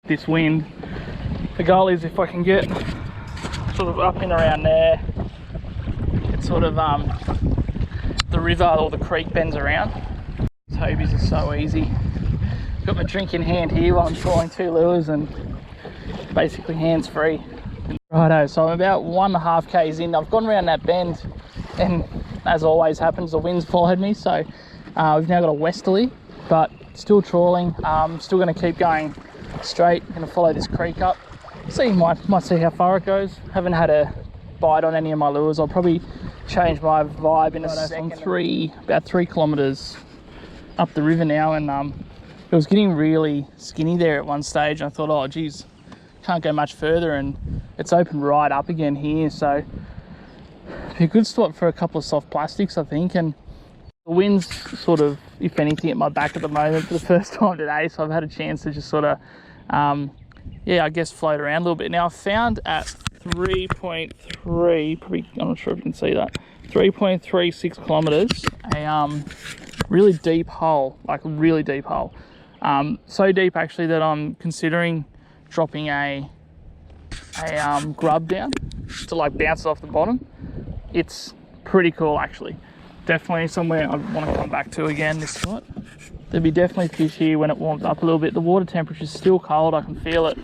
this wind. The goal is if I can get sort of up and around there, it's sort of the river or the creek bends around. These Hobies are so easy. Got my drink in hand here while I'm trawling 2 lures and basically hands free. Righto, so I'm about 1.5 k's in. I've gone around that bend and as always happens, the wind's followed me, so we've now got a westerly, but still trawling. Still going to keep going straight. Going to follow this creek up. Might see how far it goes. Haven't had a bite on any of my lures. I'll probably change my vibe in a second. I'm about 3 kilometers up the river now, and it was getting really skinny there at one stage. I thought, oh geez, can't go much further, and it's opened right up again here, so a good spot for a couple of soft plastics, I think. And the wind's sort of, if anything, at my back at the moment for the first time today, so I've had a chance to just sort of yeah, I guess float around a little bit. Now I've found at 3.3, probably, I'm not sure if you can see that, 3.36 kilometers, a really deep hole, like a really deep hole. So deep actually that I'm considering dropping a grub down to like bounce it off the bottom. It's pretty cool actually. Definitely somewhere I want to come back to again this spot. There'll be definitely fish here when it warms up a little bit. The water temperature's still cold, I can feel it.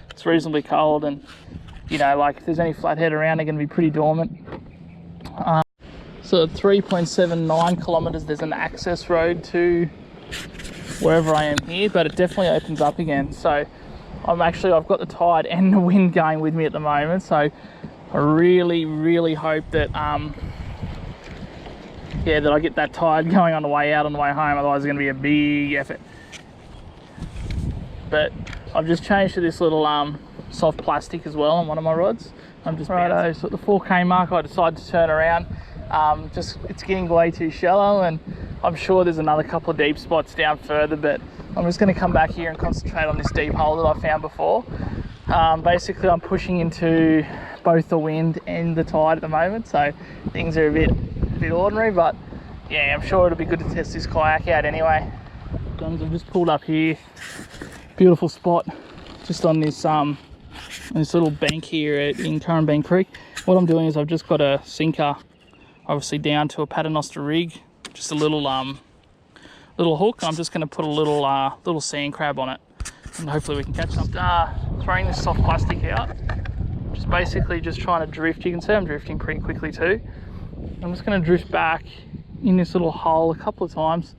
It's reasonably cold, and you know, like if there's any flathead around, they're going to be pretty dormant. So at 3.79 kilometers, there's an access road to wherever I am here, but it definitely opens up again. So I've got the tide and the wind going with me at the moment, so I really hope that yeah, that I get that tide going on the way out, on the way home, otherwise it's going to be a big effort. But I've just changed to this little soft plastic as well on one of my rods. I'm just righto, so at the 4K mark I decided to turn around. It's getting way too shallow, and I'm sure there's another couple of deep spots down further, but I'm just going to come back here and concentrate on this deep hole that I found before. Basically I'm pushing into both the wind and the tide at the moment, so things are a bit ordinary, but yeah, I'm sure it'll be good to test this kayak out anyway. I've just pulled up here, beautiful spot, just on this little bank here in Currumbin Creek. What I'm doing is I've just got a sinker, obviously down to a paternoster rig, just a little hook. I'm just going to put a little sand crab on it, and hopefully we can catch something. Throwing this soft plastic out, just basically just trying to drift. You can see I'm drifting pretty quickly too. I'm just going to drift back in this little hole a couple of times.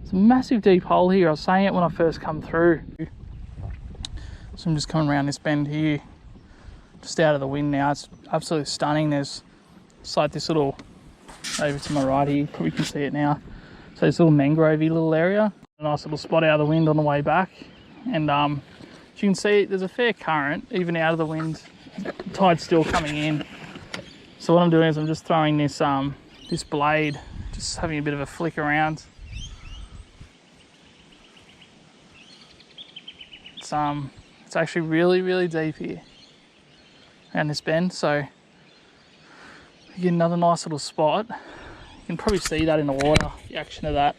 It's a massive deep hole here. I was saying it when I first come through. So I'm just coming around this bend here, just out of the wind now. It's absolutely stunning. There's, it's like this little, over to my right here, you probably can see it now. So this little mangrovey little area. A nice little spot out of the wind on the way back. And as you can see, there's a fair current, even out of the wind. The tide's still coming in. So what I'm doing is I'm just throwing this this blade, just having a bit of a flick around. It's actually really deep here around this bend, so you get another nice little spot. You can probably see that in the water, the action of that.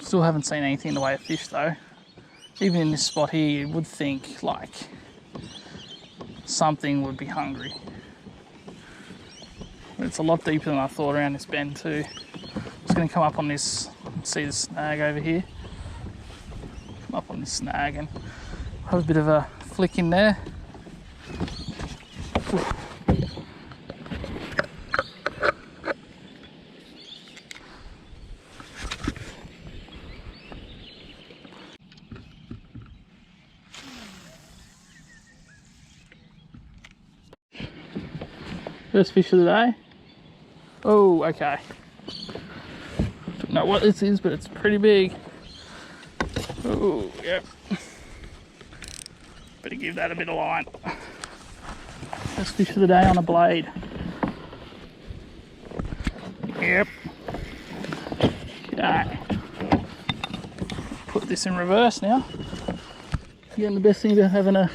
Still haven't seen anything in the way of fish though. Even in this spot here, you would think like something would be hungry. But it's a lot deeper than I thought around this bend too. Just going to come up on this, see the snag over here. Come up on this snag and have a bit of a flick in there. First fish of the day. Oh, okay. Don't know what this is, but it's pretty big. Oh, yep. Better give that a bit of line. First fish of the day on a blade. Yep. Okay. Put this in reverse now. Again, the best thing about having a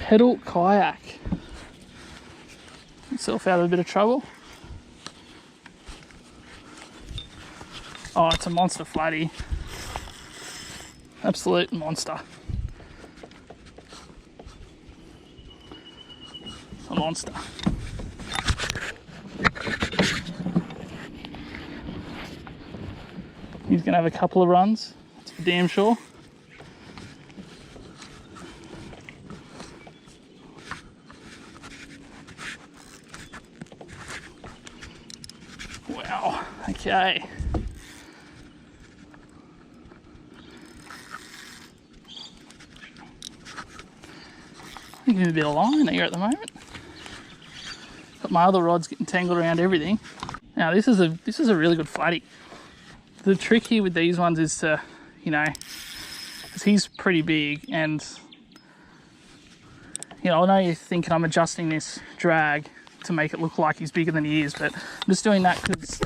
pedal kayak. Yourself out of a bit of trouble. Oh, it's a monster flatty. Absolute monster. A monster. He's gonna have a couple of runs, that's for damn sure. Wow, okay. I'm getting a bit of line here at the moment. Got my other rods getting tangled around everything. Now this is a really good flatty. The trick here with these ones is to, you know, because he's pretty big, and you know, I know you're thinking I'm adjusting this drag to make it look like he's bigger than he is, but I'm just doing that because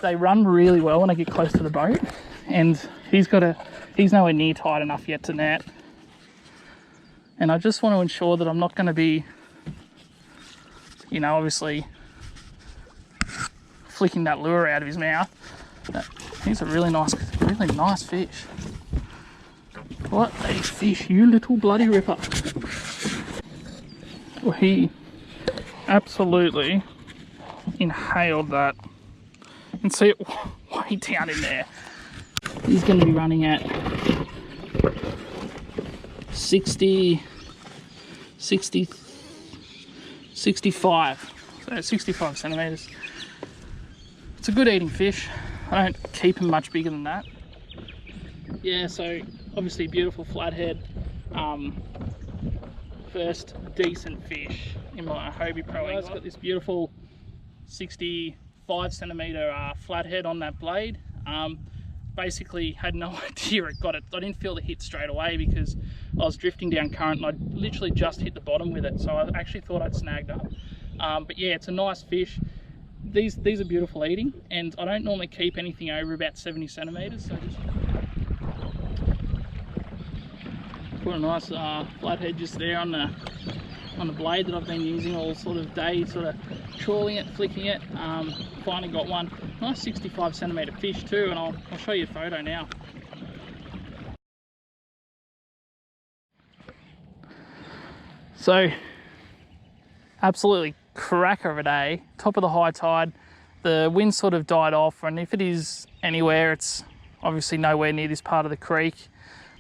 they run really well when I get close to the boat, and he's nowhere near tight enough yet to net. And I just want to ensure that I'm not going to be, you know, obviously flicking that lure out of his mouth. But he's a really nice fish. What a fish, you little bloody ripper. Well, he absolutely inhaled that. You can see it way down in there. He's going to be running at 65. So 65 centimeters. It's a good eating fish. I don't keep him much bigger than that. Yeah, so obviously beautiful flathead. First decent fish in my Hobie Pro. It's got this beautiful 65 centimeter flathead on that blade. Basically had no idea it got it. I didn't feel the hit straight away because I was drifting down current and I literally just hit the bottom with it, so I actually thought I'd snagged up. But yeah, it's a nice fish. These are beautiful eating, and I don't normally keep anything over about 70 centimeters, so just put a nice flathead just there on the blade that I've been using all sort of day, sort of trawling it, flicking it. Finally got one nice 65 centimeter fish too, and I'll show you a photo now. So absolutely cracker of a day, top of the high tide. The wind sort of died off, and if it is anywhere, it's obviously nowhere near this part of the creek.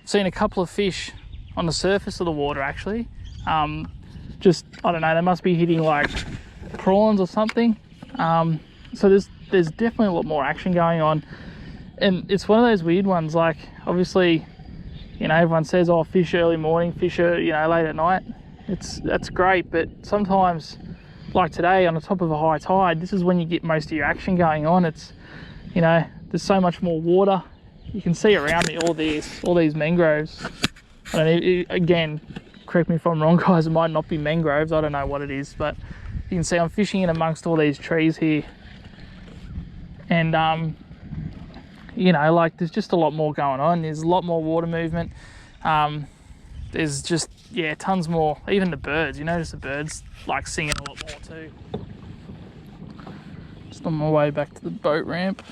I've seen a couple of fish on the surface of the water actually. Just, I don't know, they must be hitting like prawns or something. So there's definitely a lot more action going on, and it's one of those weird ones. Like obviously, you know, everyone says, oh, fish early morning, fish, you know, late at night. That's great, but sometimes, like today on the top of a high tide, this is when you get most of your action going on. It's, you know, there's so much more water. You can see around me all these mangroves. I don't know, again, correct me if I'm wrong, guys, it might not be mangroves, I don't know what it is, but you can see I'm fishing in amongst all these trees here, and you know, like there's just a lot more going on. There's a lot more water movement. There's just, yeah, tons more. Even the birds, you notice the birds like singing a lot more too. Just on my way back to the boat ramp.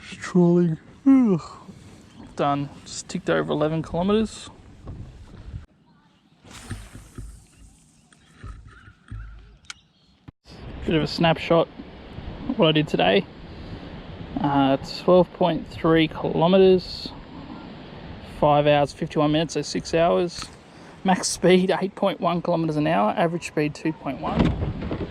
Just trawling. Done, just ticked over 11 kilometers. Bit of a snapshot of what I did today. It's 12.3 kilometers, 5 hours 51 minutes, so 6 hours. Max speed 8.1 kilometers an hour, average speed 2.1.